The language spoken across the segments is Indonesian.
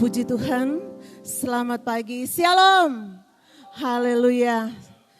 Puji Tuhan, selamat pagi, Shalom, haleluya.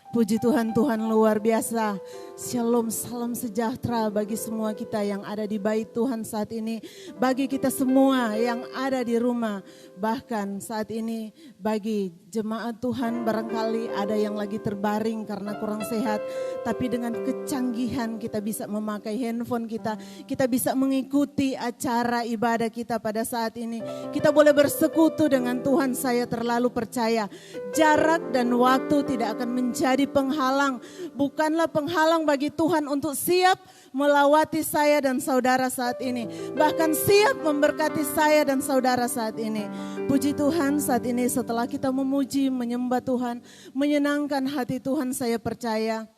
Puji Tuhan, Tuhan luar biasa. Shalom, salam sejahtera bagi semua kita yang ada di bait Tuhan saat ini. Bagi kita semua yang ada di rumah. Bahkan saat ini bagi jemaat Tuhan barangkali ada yang lagi terbaring karena kurang sehat. Tapi dengan kecanggihan kita bisa memakai handphone kita. Kita bisa mengikuti acara ibadah kita pada saat ini. Kita boleh bersekutu dengan Tuhan, saya terlalu percaya. Jarak dan waktu tidak akan menjadi penghalang. Bukanlah penghalang bagi Tuhan untuk siap melawati saya dan saudara saat ini. Bahkan siap memberkati saya dan saudara saat ini. Puji Tuhan, saat ini setelah kita memuji, menyembah Tuhan, menyenangkan hati Tuhan, saya percaya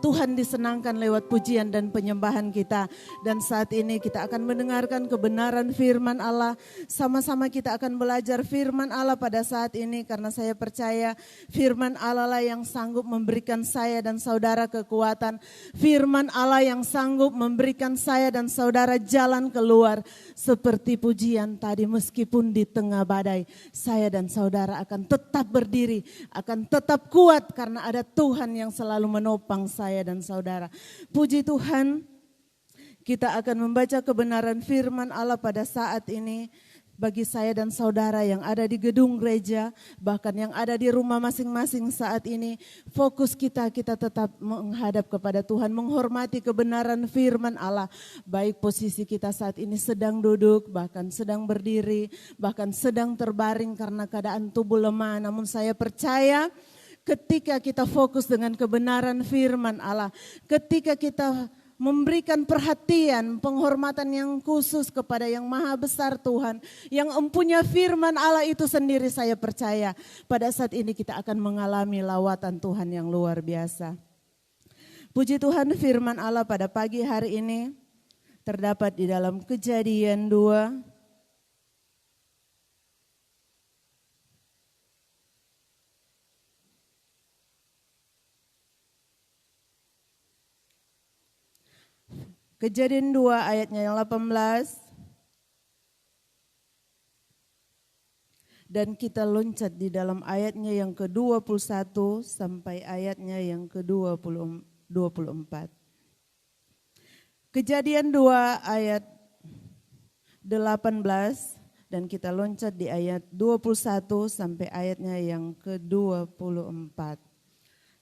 Tuhan disenangkan lewat pujian dan penyembahan kita. Dan saat ini kita akan mendengarkan kebenaran firman Allah. Sama-sama kita akan belajar firman Allah pada saat ini. Karena saya percaya firman Allah lah yang sanggup memberikan saya dan saudara kekuatan. Firman Allah yang sanggup memberikan saya dan saudara jalan keluar. Seperti pujian tadi, meskipun di tengah badai, saya dan saudara akan tetap berdiri. Akan tetap kuat karena ada Tuhan yang selalu menopang saya dan saudara. Puji Tuhan, kita akan membaca kebenaran firman Allah pada saat ini. Bagi saya dan saudara yang ada di gedung gereja, bahkan yang ada di rumah masing-masing saat ini, fokus kita tetap menghadap kepada Tuhan, menghormati kebenaran firman Allah. Baik posisi kita saat ini sedang duduk, bahkan sedang berdiri, bahkan sedang terbaring karena keadaan tubuh lemah. Namun saya percaya ketika kita fokus dengan kebenaran firman Allah, ketika kita memberikan perhatian, penghormatan yang khusus kepada yang maha besar Tuhan, yang empunya firman Allah itu sendiri, saya percaya pada saat ini kita akan mengalami lawatan Tuhan yang luar biasa. Puji Tuhan, firman Allah pada pagi hari ini terdapat di dalam Kejadian 2. Kejadian 2 ayatnya yang 18. Dan kita loncat di dalam ayatnya yang ke-21 sampai ayatnya yang ke-24. Kejadian 2 ayat 18 dan kita loncat di ayat 21 sampai ayatnya yang ke-24.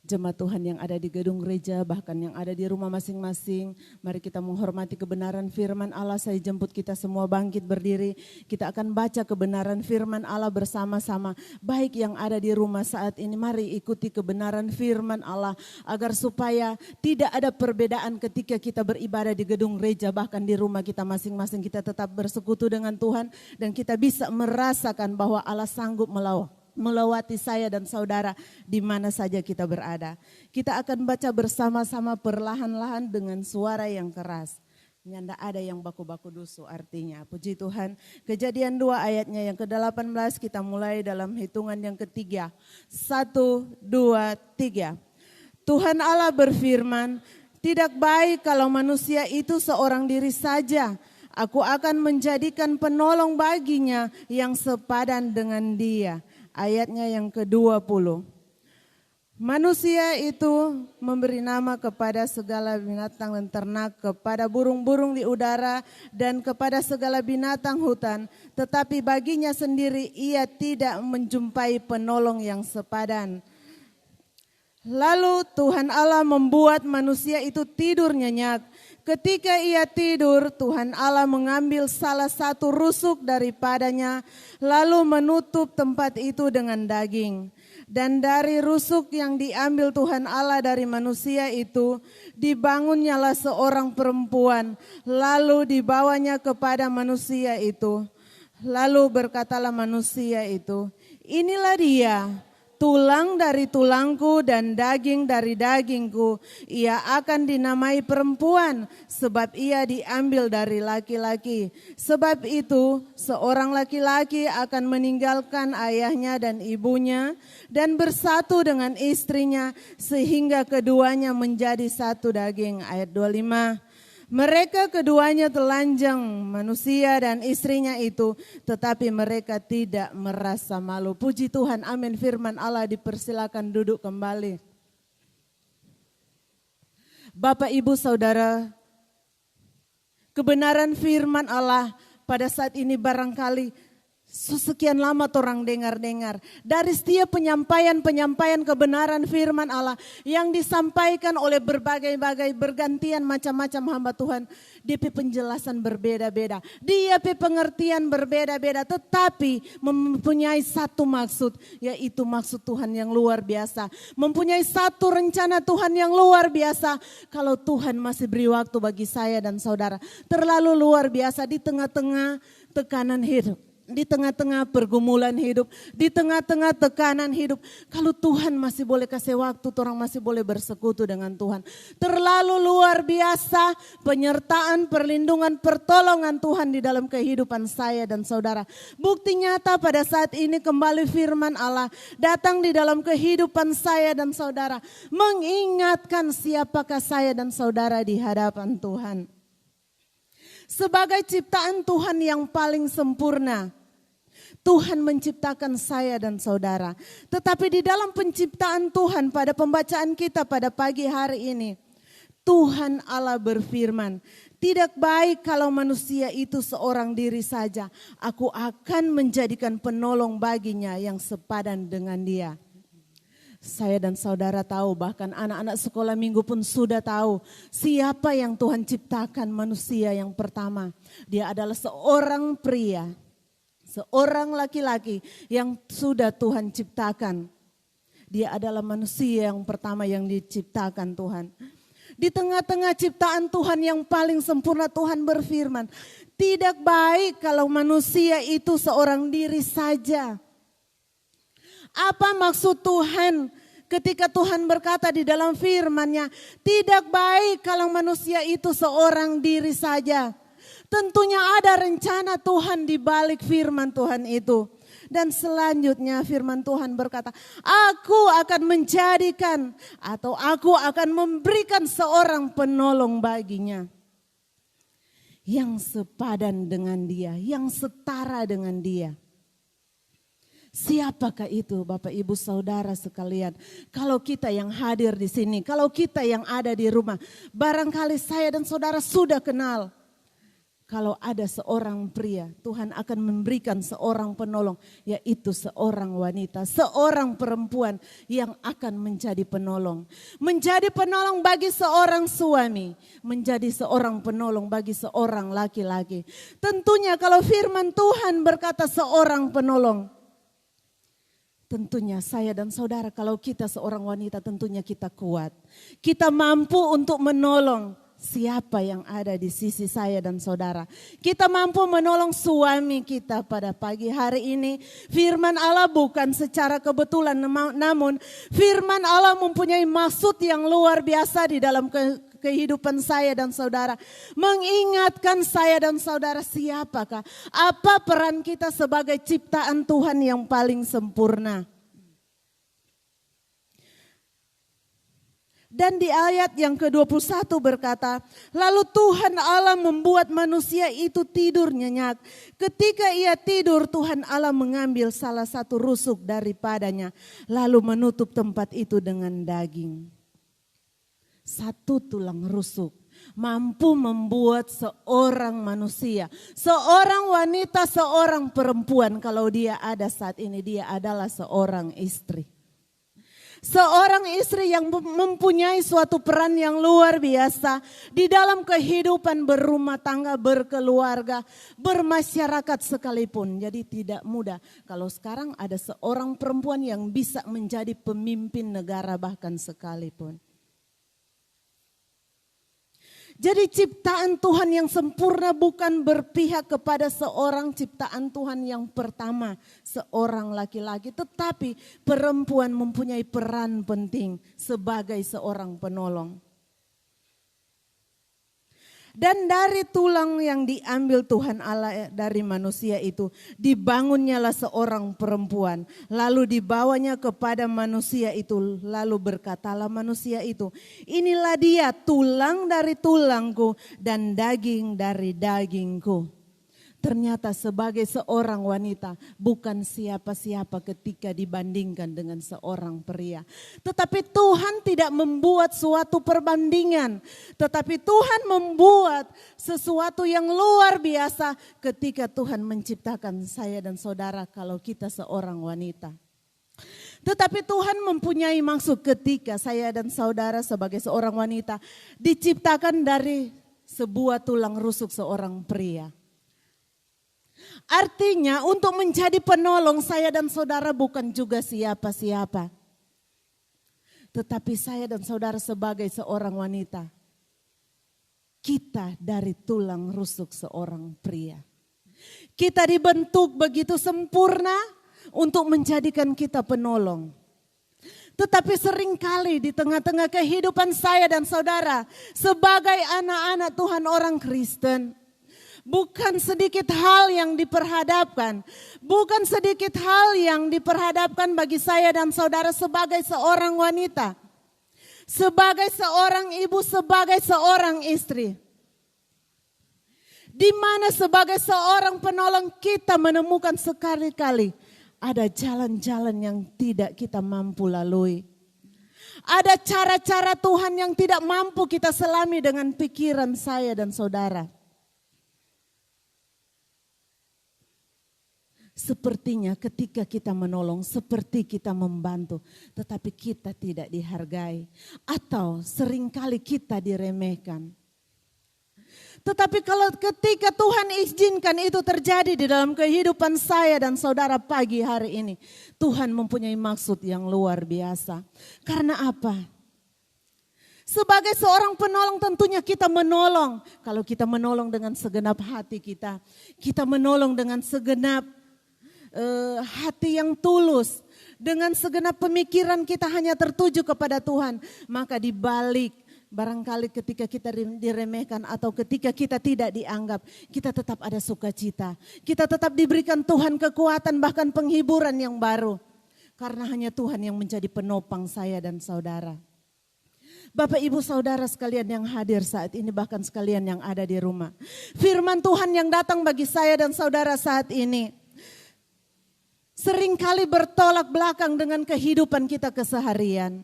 Jemaat Tuhan yang ada di gedung gereja, bahkan yang ada di rumah masing-masing, mari kita menghormati kebenaran firman Allah. Saya jemput kita semua bangkit berdiri. Kita akan baca kebenaran firman Allah bersama-sama. Baik yang ada di rumah saat ini, mari ikuti kebenaran firman Allah. Agar supaya tidak ada perbedaan ketika kita beribadah di gedung gereja, bahkan di rumah kita masing-masing, kita tetap bersekutu dengan Tuhan. Dan kita bisa merasakan bahwa Allah sanggup melawati saya dan saudara di mana saja kita berada. Kita akan baca bersama-sama perlahan-lahan dengan suara yang keras. Nyanda ada yang baku-baku dusu artinya. Puji Tuhan. Kejadian 2 ayatnya yang ke-18 kita mulai dalam hitungan yang ketiga. 1, 2, 3. Tuhan Allah berfirman, tidak baik kalau manusia itu seorang diri saja. Aku akan menjadikan penolong baginya yang sepadan dengan dia. Ayatnya yang ke-20. Manusia itu memberi nama kepada segala binatang dan ternak, kepada burung-burung di udara dan kepada segala binatang hutan. Tetapi baginya sendiri ia tidak menjumpai penolong yang sepadan. Lalu Tuhan Allah membuat manusia itu tidur nyenyak. Ketika ia tidur, Tuhan Allah mengambil salah satu rusuk daripadanya, lalu menutup tempat itu dengan daging. Dan dari rusuk yang diambil Tuhan Allah dari manusia itu, dibangunnyalah seorang perempuan, lalu dibawanya kepada manusia itu. Lalu berkatalah manusia itu, inilah dia, tulang dari tulangku dan daging dari dagingku. Ia akan dinamai perempuan sebab ia diambil dari laki-laki. Sebab itu seorang laki-laki akan meninggalkan ayahnya dan ibunya dan bersatu dengan istrinya sehingga keduanya menjadi satu daging. Ayat 25. Mereka keduanya telanjang, manusia dan istrinya itu, tetapi mereka tidak merasa malu. Puji Tuhan, amin. Firman Allah dipersilakan duduk kembali. Bapak, Ibu, Saudara, kebenaran firman Allah pada saat ini barangkali sekian lama orang dengar-dengar. Dari setiap penyampaian kebenaran firman Allah yang disampaikan oleh berbagai-bagai bergantian macam-macam hamba Tuhan. DP penjelasan berbeda-beda. Dia pengertian berbeda-beda, tetapi mempunyai satu maksud, yaitu maksud Tuhan yang luar biasa. Mempunyai satu rencana Tuhan yang luar biasa. Kalau Tuhan masih beri waktu bagi saya dan saudara, terlalu luar biasa di tengah-tengah tekanan hidup. Di tengah-tengah pergumulan hidup, di tengah-tengah tekanan hidup. Kalau Tuhan masih boleh kasih waktu, orang masih boleh bersekutu dengan Tuhan. Terlalu luar biasa penyertaan, perlindungan, pertolongan Tuhan di dalam kehidupan saya dan saudara. Bukti nyata pada saat ini kembali firman Allah datang di dalam kehidupan saya dan saudara. Mengingatkan siapakah saya dan saudara di hadapan Tuhan. Sebagai ciptaan Tuhan yang paling sempurna, Tuhan menciptakan saya dan saudara. Tetapi di dalam penciptaan Tuhan pada pembacaan kita pada pagi hari ini, Tuhan Allah berfirman, tidak baik kalau manusia itu seorang diri saja. Aku akan menjadikan penolong baginya yang sepadan dengan dia. Saya dan saudara tahu, bahkan anak-anak sekolah minggu pun sudah tahu siapa yang Tuhan ciptakan manusia yang pertama. Dia adalah seorang pria, seorang laki-laki yang sudah Tuhan ciptakan. Dia adalah manusia yang pertama yang diciptakan Tuhan. Di tengah-tengah ciptaan Tuhan yang paling sempurna, Tuhan berfirman, tidak baik kalau manusia itu seorang diri saja. Apa maksud Tuhan ketika Tuhan berkata di dalam firman-Nya, tidak baik kalau manusia itu seorang diri saja. Tentunya ada rencana Tuhan di balik firman Tuhan itu. Dan selanjutnya firman Tuhan berkata, aku akan menjadikan atau aku akan memberikan seorang penolong baginya. Yang sepadan dengan dia, yang setara dengan dia. Siapakah itu Bapak Ibu Saudara sekalian? Kalau kita yang hadir di sini, kalau kita yang ada di rumah, barangkali saya dan saudara sudah kenal. Kalau ada seorang pria, Tuhan akan memberikan seorang penolong, yaitu seorang wanita, seorang perempuan yang akan menjadi penolong. Menjadi penolong bagi seorang suami, menjadi seorang penolong bagi seorang laki-laki. Tentunya kalau firman Tuhan berkata seorang penolong, tentunya saya dan saudara, kalau kita seorang wanita tentunya kita kuat. Kita mampu untuk menolong siapa yang ada di sisi saya dan saudara. Kita mampu menolong suami kita pada pagi hari ini. Firman Allah bukan secara kebetulan, namun firman Allah mempunyai maksud yang luar biasa di dalam kehidupan saya dan saudara. Mengingatkan saya dan saudara siapakah, apa peran kita sebagai ciptaan Tuhan yang paling sempurna. Dan di ayat yang ke-21 berkata, lalu Tuhan Allah membuat manusia itu tidur nyenyak. Ketika ia tidur, Tuhan Allah mengambil salah satu rusuk daripadanya, lalu menutup tempat itu dengan daging. Satu tulang rusuk mampu membuat seorang manusia, seorang wanita, seorang perempuan, kalau dia ada saat ini, dia adalah seorang istri. Seorang istri yang mempunyai suatu peran yang luar biasa di dalam kehidupan berumah tangga, berkeluarga, bermasyarakat sekalipun. Jadi tidak mudah kalau sekarang ada seorang perempuan yang bisa menjadi pemimpin negara bahkan sekalipun. Jadi ciptaan Tuhan yang sempurna bukan berpihak kepada seorang ciptaan Tuhan yang pertama, seorang laki-laki. Tetapi perempuan mempunyai peran penting sebagai seorang penolong. Dan dari tulang yang diambil Tuhan Allah dari manusia itu, dibangunnyalah seorang perempuan. Lalu dibawanya kepada manusia itu, lalu berkatalah manusia itu, inilah dia tulang dari tulangku dan daging dari dagingku. Ternyata sebagai seorang wanita bukan siapa-siapa ketika dibandingkan dengan seorang pria. Tetapi Tuhan tidak membuat suatu perbandingan. Tetapi Tuhan membuat sesuatu yang luar biasa ketika Tuhan menciptakan saya dan saudara kalau kita seorang wanita. Tetapi Tuhan mempunyai maksud ketika saya dan saudara sebagai seorang wanita diciptakan dari sebuah tulang rusuk seorang pria. Artinya untuk menjadi penolong saya dan saudara bukan juga siapa-siapa. Tetapi saya dan saudara sebagai seorang wanita, kita dari tulang rusuk seorang pria. Kita dibentuk begitu sempurna untuk menjadikan kita penolong. Tetapi seringkali di tengah-tengah kehidupan saya dan saudara sebagai anak-anak Tuhan orang Kristen, bukan sedikit hal yang diperhadapkan. Bukan sedikit hal yang diperhadapkan bagi saya dan saudara sebagai seorang wanita. Sebagai seorang ibu, sebagai seorang istri. Di mana sebagai seorang penolong kita menemukan sekali-kali ada jalan-jalan yang tidak kita mampu lalui. Ada cara-cara Tuhan yang tidak mampu kita selami dengan pikiran saya dan saudara. Sepertinya ketika kita menolong, seperti kita membantu, tetapi kita tidak dihargai. Atau seringkali kita diremehkan. Tetapi kalau ketika Tuhan izinkan itu terjadi di dalam kehidupan saya dan saudara pagi hari ini, Tuhan mempunyai maksud yang luar biasa. Karena apa? Sebagai seorang penolong tentunya kita menolong. Kalau kita menolong dengan segenap hati kita menolong dengan segenap hati yang tulus, dengan segenap pemikiran kita hanya tertuju kepada Tuhan, maka dibalik barangkali ketika kita diremehkan atau ketika kita tidak dianggap, kita tetap ada sukacita, kita tetap diberikan Tuhan kekuatan bahkan penghiburan yang baru, karena hanya Tuhan yang menjadi penopang saya dan saudara. Bapak ibu saudara sekalian yang hadir saat ini, bahkan sekalian yang ada di rumah, firman Tuhan yang datang bagi saya dan saudara saat ini seringkali bertolak belakang dengan kehidupan kita keseharian.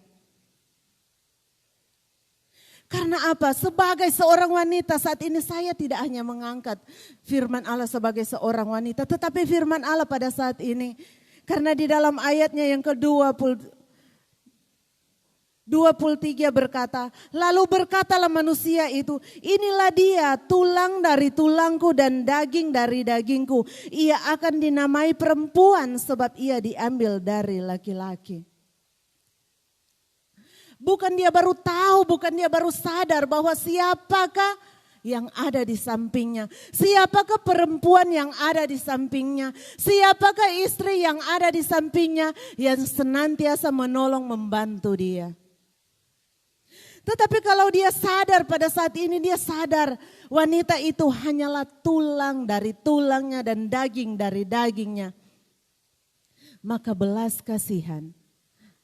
Karena apa? Sebagai seorang wanita saat ini saya tidak hanya mengangkat firman Allah sebagai seorang wanita, tetapi firman Allah pada saat ini. Karena di dalam ayatnya yang ke-23 berkata, lalu berkatalah manusia itu, inilah dia tulang dari tulangku dan daging dari dagingku. Ia akan dinamai perempuan sebab ia diambil dari laki-laki. Bukan dia baru tahu, bukan dia baru sadar bahwa siapakah yang ada di sampingnya. Siapakah perempuan yang ada di sampingnya. Siapakah istri yang ada di sampingnya yang senantiasa menolong membantu dia. Tetapi kalau dia sadar pada saat ini, dia sadar wanita itu hanyalah tulang dari tulangnya dan daging dari dagingnya. Maka belas kasihan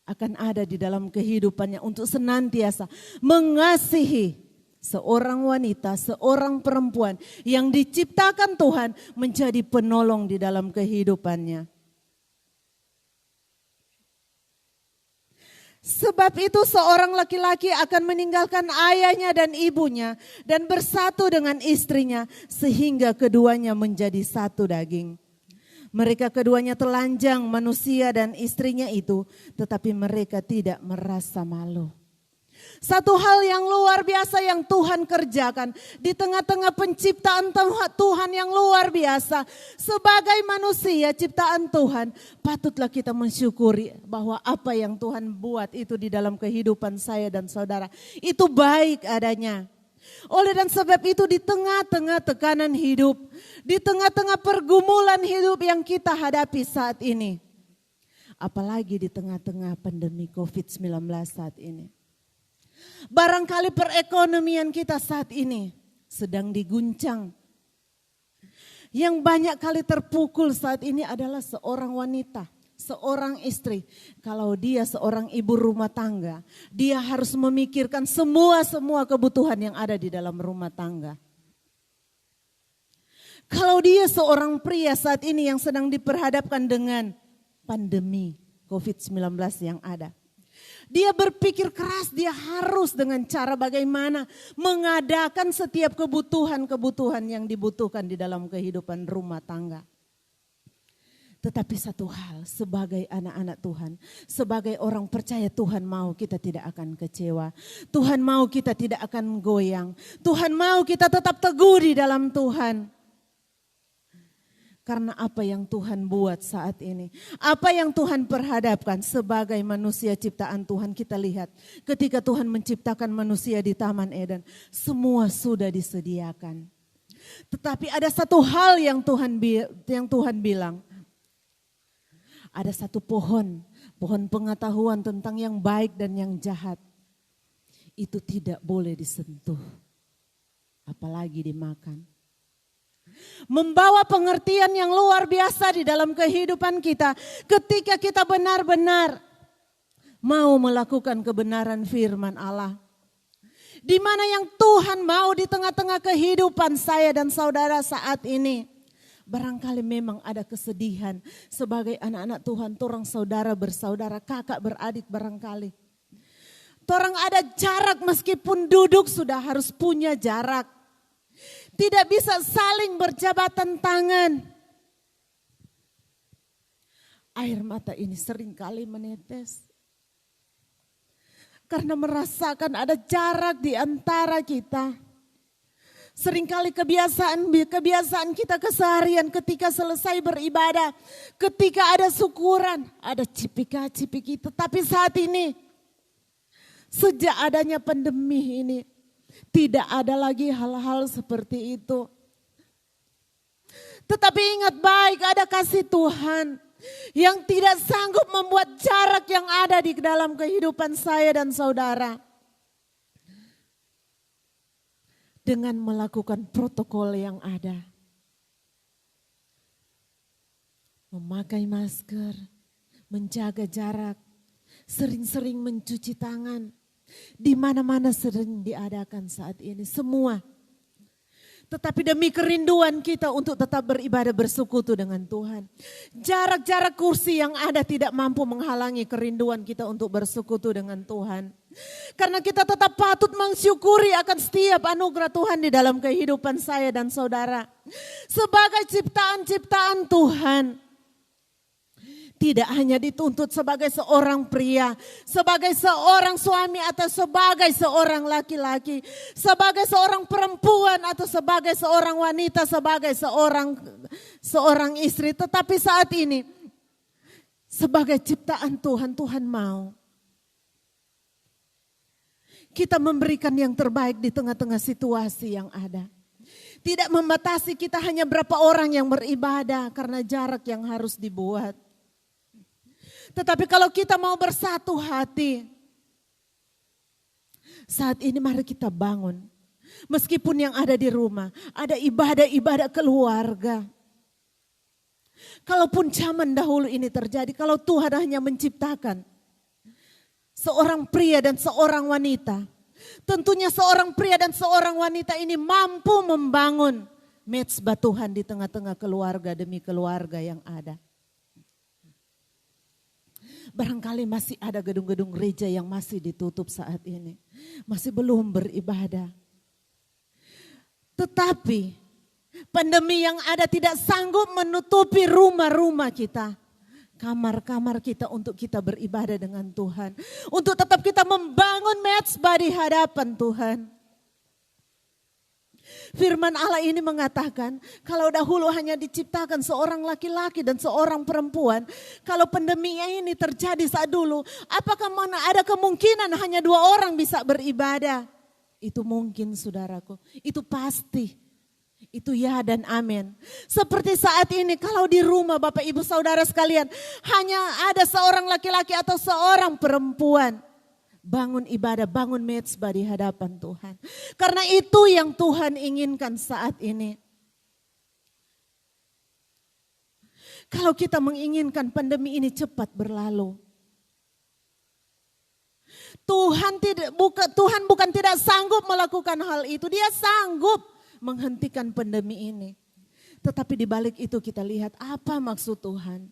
akan ada di dalam kehidupannya untuk senantiasa mengasihi seorang wanita, seorang perempuan yang diciptakan Tuhan menjadi penolong di dalam kehidupannya. Sebab itu seorang laki-laki akan meninggalkan ayahnya dan ibunya dan bersatu dengan istrinya sehingga keduanya menjadi satu daging. Mereka keduanya telanjang, manusia dan istrinya itu, tetapi mereka tidak merasa malu. Satu hal yang luar biasa yang Tuhan kerjakan di tengah-tengah penciptaan Tuhan yang luar biasa. Sebagai manusia ciptaan Tuhan, patutlah kita mensyukuri bahwa apa yang Tuhan buat itu di dalam kehidupan saya dan saudara, itu baik adanya. Oleh dan sebab itu di tengah-tengah tekanan hidup, di tengah-tengah pergumulan hidup yang kita hadapi saat ini, apalagi di tengah-tengah pandemi COVID-19 saat ini. Barangkali perekonomian kita saat ini sedang diguncang. Yang banyak kali terpukul saat ini adalah seorang wanita, seorang istri. Kalau dia seorang ibu rumah tangga, dia harus memikirkan semua kebutuhan yang ada di dalam rumah tangga. Kalau dia seorang pria saat ini yang sedang diperhadapkan dengan pandemi COVID-19 yang ada. Dia berpikir keras, dia harus dengan cara bagaimana mengadakan setiap kebutuhan-kebutuhan yang dibutuhkan di dalam kehidupan rumah tangga. Tetapi satu hal, sebagai anak-anak Tuhan, sebagai orang percaya, Tuhan mau kita tidak akan kecewa. Tuhan mau kita tidak akan goyang. Tuhan mau kita tetap teguh di dalam Tuhan. Karena apa yang Tuhan buat saat ini, apa yang Tuhan perhadapkan sebagai manusia ciptaan Tuhan, kita lihat ketika Tuhan menciptakan manusia di Taman Eden, semua sudah disediakan. Tetapi ada satu hal yang Tuhan bilang, ada satu pohon pengetahuan tentang yang baik dan yang jahat, itu tidak boleh disentuh, apalagi dimakan. Membawa pengertian yang luar biasa di dalam kehidupan kita ketika kita benar-benar mau melakukan kebenaran firman Allah. Di mana yang Tuhan mau di tengah-tengah kehidupan saya dan saudara saat ini. Barangkali memang ada kesedihan sebagai anak-anak Tuhan, torang saudara bersaudara, kakak beradik barangkali. Torang ada jarak meskipun duduk sudah harus punya jarak. Tidak bisa saling berjabatan tangan. Air mata ini sering kali menetes. Karena merasakan ada jarak di antara kita. Seringkali kebiasaan kita keseharian ketika selesai beribadah. Ketika ada syukuran, ada cipika-cipiki. Tetapi saat ini, sejak adanya pandemi ini, tidak ada lagi hal-hal seperti itu. Tetapi ingat baik, ada kasih Tuhan yang tidak sanggup membuat jarak yang ada di dalam kehidupan saya dan saudara. Dengan melakukan protokol yang ada. Memakai masker, menjaga jarak, sering-sering mencuci tangan. Di mana-mana sering diadakan saat ini semua. Tetapi demi kerinduan kita untuk tetap beribadah bersekutu dengan Tuhan. Jarak-jarak kursi yang ada tidak mampu menghalangi kerinduan kita untuk bersekutu dengan Tuhan. Karena kita tetap patut mensyukuri akan setiap anugerah Tuhan di dalam kehidupan saya dan saudara. Sebagai ciptaan-ciptaan Tuhan. Tidak hanya dituntut sebagai seorang pria, sebagai seorang suami atau sebagai seorang laki-laki, sebagai seorang perempuan atau sebagai seorang wanita, sebagai seorang istri. Tetapi saat ini sebagai ciptaan Tuhan, Tuhan mau kita memberikan yang terbaik di tengah-tengah situasi yang ada. Tidak membatasi kita hanya berapa orang yang beribadah karena jarak yang harus dibuat. Tetapi kalau kita mau bersatu hati, saat ini mari kita bangun. Meskipun yang ada di rumah, ada ibadah-ibadah keluarga. Kalaupun zaman dahulu ini terjadi, kalau Tuhan hanya menciptakan seorang pria dan seorang wanita, tentunya seorang pria dan seorang wanita ini mampu membangun mezbah Tuhan di tengah-tengah keluarga demi keluarga yang ada. Barangkali masih ada gedung-gedung gereja yang masih ditutup saat ini. Masih belum beribadah. Tetapi pandemi yang ada tidak sanggup menutupi rumah-rumah kita. Kamar-kamar kita untuk kita beribadah dengan Tuhan. Untuk tetap kita membangun mezbah di hadapan Tuhan. Firman Allah ini mengatakan kalau dahulu hanya diciptakan seorang laki-laki dan seorang perempuan. Kalau pandemi ini terjadi saat dulu, apakah mana ada kemungkinan hanya 2 orang bisa beribadah? Itu mungkin saudaraku, itu pasti. Itu ya dan amin. Seperti saat ini kalau di rumah Bapak Ibu Saudara sekalian hanya ada seorang laki-laki atau seorang perempuan. bangun ibadah, bangun mezbah di hadapan Tuhan. Karena itu yang Tuhan inginkan saat ini. Kalau kita menginginkan pandemi ini cepat berlalu, Tuhan bukan tidak sanggup melakukan hal itu, Dia sanggup menghentikan pandemi ini. Tetapi di balik itu kita lihat apa maksud Tuhan.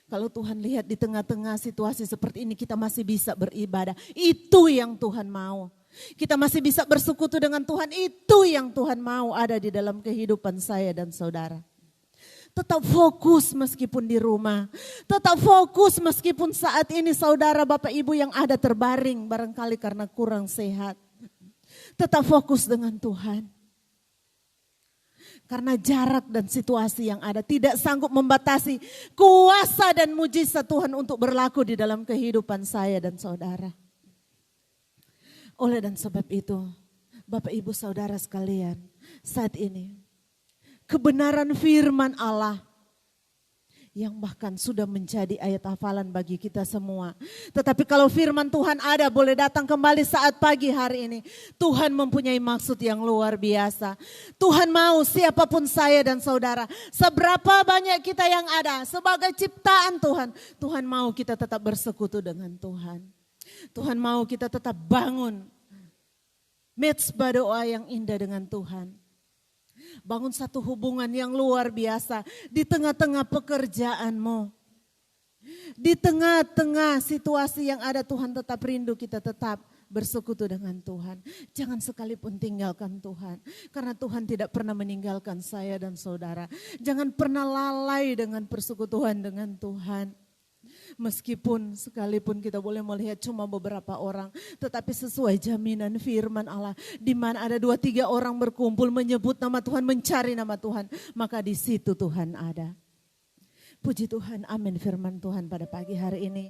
Kalau Tuhan lihat di tengah-tengah situasi seperti ini kita masih bisa beribadah, itu yang Tuhan mau. Kita masih bisa bersekutu dengan Tuhan, itu yang Tuhan mau ada di dalam kehidupan saya dan saudara. Tetap fokus meskipun di rumah. Tetap fokus meskipun saat ini saudara, bapak, ibu yang ada terbaring barangkali karena kurang sehat. Tetap fokus dengan Tuhan. Karena jarak dan situasi yang ada tidak sanggup membatasi kuasa dan mujizat Tuhan untuk berlaku di dalam kehidupan saya dan saudara. Oleh dan sebab itu, bapak, ibu, saudara sekalian, saat ini kebenaran firman Allah yang bahkan sudah menjadi ayat hafalan bagi kita semua. Tetapi kalau firman Tuhan ada boleh datang kembali saat pagi hari ini. Tuhan mempunyai maksud yang luar biasa. Tuhan mau siapapun saya dan saudara, seberapa banyak kita yang ada sebagai ciptaan Tuhan, Tuhan mau kita tetap bersekutu dengan Tuhan. Tuhan mau kita tetap bangun mezbah doa yang indah dengan Tuhan. Bangun satu hubungan yang luar biasa di tengah-tengah pekerjaanmu. Di tengah-tengah situasi yang ada, Tuhan tetap rindu kita tetap bersekutu dengan Tuhan. Jangan sekalipun tinggalkan Tuhan. Karena Tuhan tidak pernah meninggalkan saya dan saudara. Jangan pernah lalai dengan persekutuan dengan Tuhan. Meskipun sekalipun kita boleh melihat cuma beberapa orang, tetapi sesuai jaminan firman Allah, di mana ada 2-3 orang berkumpul menyebut nama Tuhan, mencari nama Tuhan, maka di situ Tuhan ada. Puji Tuhan, amin firman Tuhan pada pagi hari ini.